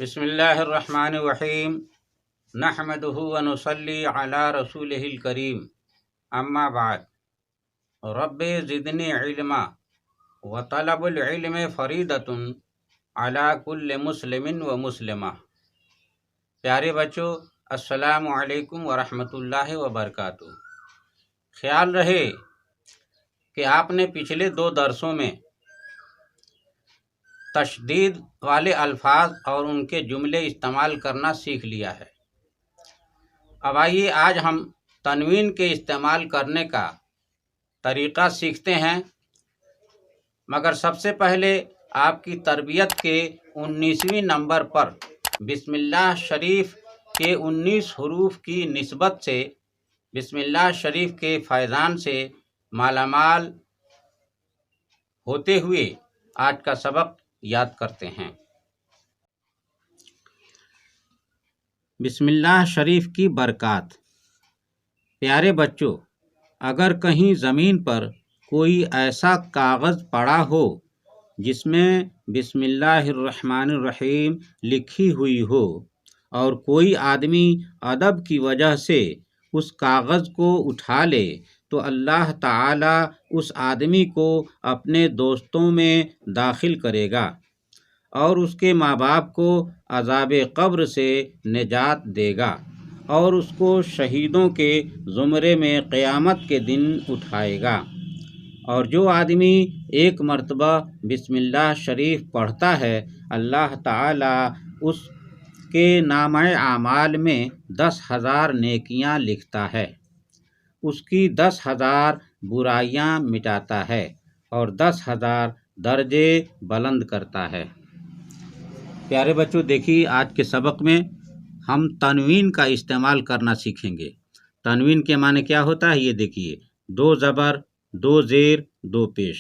بسم اللہ الرحمن الرحیم نحمدہ ونصلی علی رسولہ الکریم اما بعد رب زدنی علما وطلب العلم فریضۃ علی کل مسلم و مسلمہ۔ پیارے بچوں، السلام علیکم ورحمۃ اللہ وبرکاتہ۔ خیال رہے کہ آپ نے پچھلے 2 درسوں میں تشدید والے الفاظ اور ان کے جملے استعمال کرنا سیکھ لیا ہے۔ اب آئیے آج ہم تنوین کے استعمال کرنے کا طریقہ سیکھتے ہیں، مگر سب سے پہلے آپ کی تربیت کے 19ویں نمبر پر بسم اللہ شریف کے 19 حروف کی نسبت سے بسم اللہ شریف کے فیضان سے مالا مال ہوتے ہوئے آج کا سبق یاد کرتے ہیں۔ بسم اللہ شریف کی برکات۔ پیارے بچوں، اگر کہیں زمین پر کوئی ایسا کاغذ پڑا ہو جس میں بسم اللہ الرحمن الرحیم لکھی ہوئی ہو اور کوئی آدمی ادب کی وجہ سے اس کاغذ کو اٹھا لے تو اللہ تعالی اس آدمی کو اپنے دوستوں میں داخل کرے گا اور اس کے ماں باپ کو عذاب قبر سے نجات دے گا اور اس کو شہیدوں کے زمرے میں قیامت کے دن اٹھائے گا۔ اور جو آدمی ایک مرتبہ بسم اللہ شریف پڑھتا ہے، اللہ تعالی اس کے نامہ اعمال میں 10,000 نیکیاں لکھتا ہے، اس کی 10,000 برائیاں مٹاتا ہے اور 10,000 درجے بلند کرتا ہے۔ پیارے بچوں، دیکھیے آج کے سبق میں ہم تنوین کا استعمال کرنا سیکھیں گے۔ تنوین کے معنی کیا ہوتا ہے یہ دیکھیے، 2 زبر، 2 زیر، 2 پیش،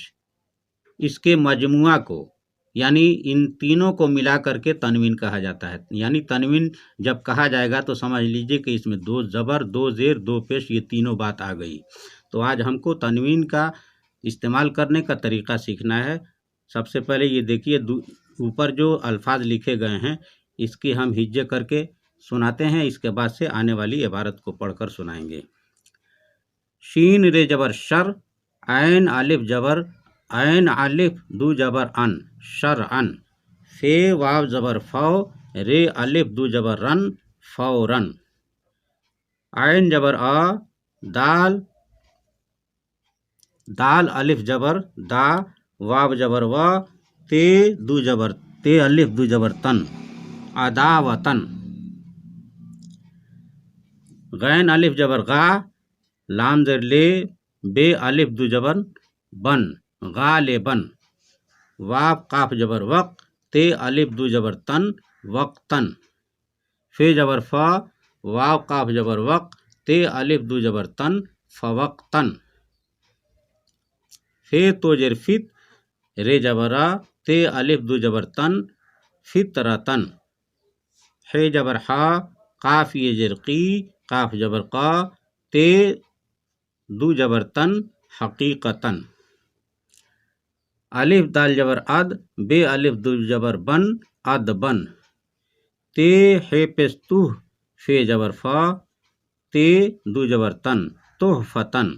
اس کے مجموعہ کو یعنی ان تینوں کو ملا کر کے تنوین کہا جاتا ہے۔ یعنی تنوین جب کہا جائے گا تو سمجھ لیجئے کہ اس میں 2 زبر، 2 زیر، 2 پیش، یہ تینوں بات آ گئی۔ تو آج ہم کو تنوین کا استعمال کرنے کا طریقہ سیکھنا ہے۔ سب سے پہلے یہ دیکھیے اوپر جو الفاظ لکھے گئے ہیں اس کی ہم ہجے کر کے سناتے ہیں، اس کے بعد سے آنے والی عبارت کو پڑھ کر سنائیں گے۔ شین رے جبر شر، عین الف جبر عین الف دو جبر ان، شرعن۔ فے واو زبر فو، رے الف دو جبر رن، فورن۔ عین جبر آ، دال الف جبر دا، واو جبر وا، تے دو جبر تے الف دو جبر تن، عداوتن۔ غین الف جبر غا، لام زر لے، بے الف دو جبر بن، غالبن۔ واو قاف جبر وق، تے الف دو جبر تن، وقتن۔ فے جبر فا، واو قاف جبر وق، تے الف دو جبر تن، فوقتن۔ فے تو جر فت، رے جبرا، تے الف دو جبر تن، فطرتن۔ حے جبر حا، قاف یہ جر قی، قاف جبر قا، تے دو جبر تن، حقیقتن۔ الف دال جبر اد، بے الف دو جبر بن، ادبن۔ تے حے پستوہ، فے جبر فا، تے دو جبر تن، تحفتن۔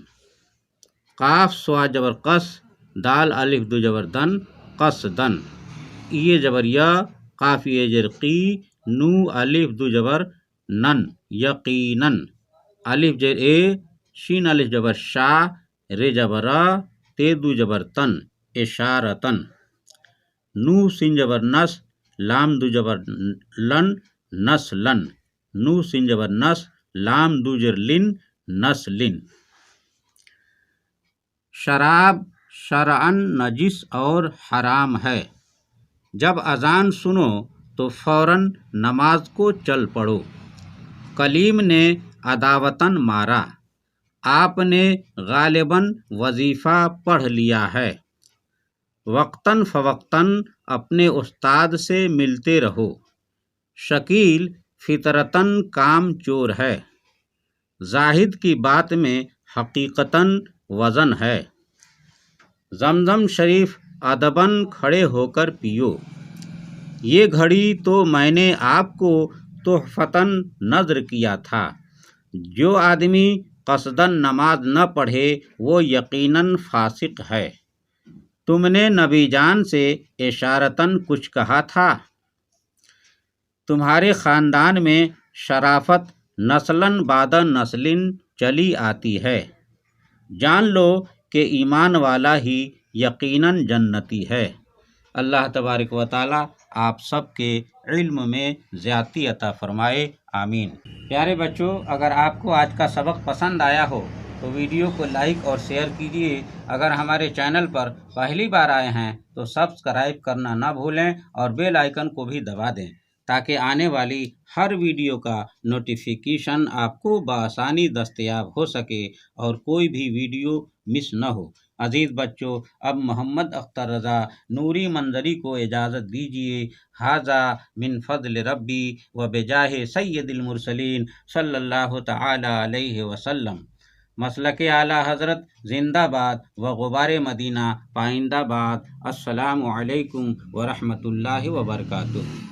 قاف سوا جبر قص، دال الف دو جبر دن، قصدن۔ یہ جبر یا، قاف یہ جر قی، نو الف دو جبر نن، یقینن۔ الف جر اے، شین الف جبر شا، رے جبرا، تے دو جبر تن، اشارتن۔ نو سین جبر نس، لام دو جبر لن، نسلن۔ نو سین جبر نس، لام دو جر لن، نسلن۔ شراب شرعن نجس اور حرام ہے۔ جب اذان سنو تو فوراً نماز کو چل پڑو۔ کلیم نے عداوتاً مارا، آپ نے غالباً وظیفہ پڑھ لیا ہے۔ وقتاً فوقتاً اپنے استاد سے ملتے رہو۔ شکیل فطرتاً کام چور ہے۔ زاہد کی بات میں حقیقتاً وزن ہے۔ زمزم شریف ادباً کھڑے ہو کر پیو۔ یہ گھڑی تو میں نے آپ کو تحفتاً نذر کیا تھا، جو آدمی قصداً نماز نہ پڑھے وہ یقیناً فاسق ہے۔ تم نے نبی جان سے اشارتاً کچھ کہا تھا۔ تمہارے خاندان میں شرافت نسلاً بعد نسل چلی آتی ہے۔ جان لو کہ ایمان والا ہی یقیناً جنتی ہے۔ اللہ تبارک و تعالیٰ آپ سب کے علم میں زیادتی عطا فرمائے، آمین۔ پیارے بچوں، اگر آپ کو آج کا سبق پسند آیا ہو تو ویڈیو کو لائک اور شیئر کیجیے۔ اگر ہمارے چینل پر پہلی بار آئے ہیں تو سبسکرائب کرنا نہ بھولیں اور بیل آئیکن کو بھی دبا دیں تاکہ آنے والی ہر ویڈیو کا نوٹیفیکیشن آپ کو بآسانی دستیاب ہو سکے اور کوئی بھی ویڈیو مس نہ ہو۔ عزیز بچوں، اب محمد اختر رضا نوری منظری کو اجازت دیجیے۔ ھذا من فضل ربی و بجاہ سید المرسلین صلی اللہ تعالی علیہ وسلم۔ مسلک اعلی حضرت زندہ باد و غبار مدینہ پائندہ باد۔ السلام علیکم ورحمۃ اللہ وبرکاتہ۔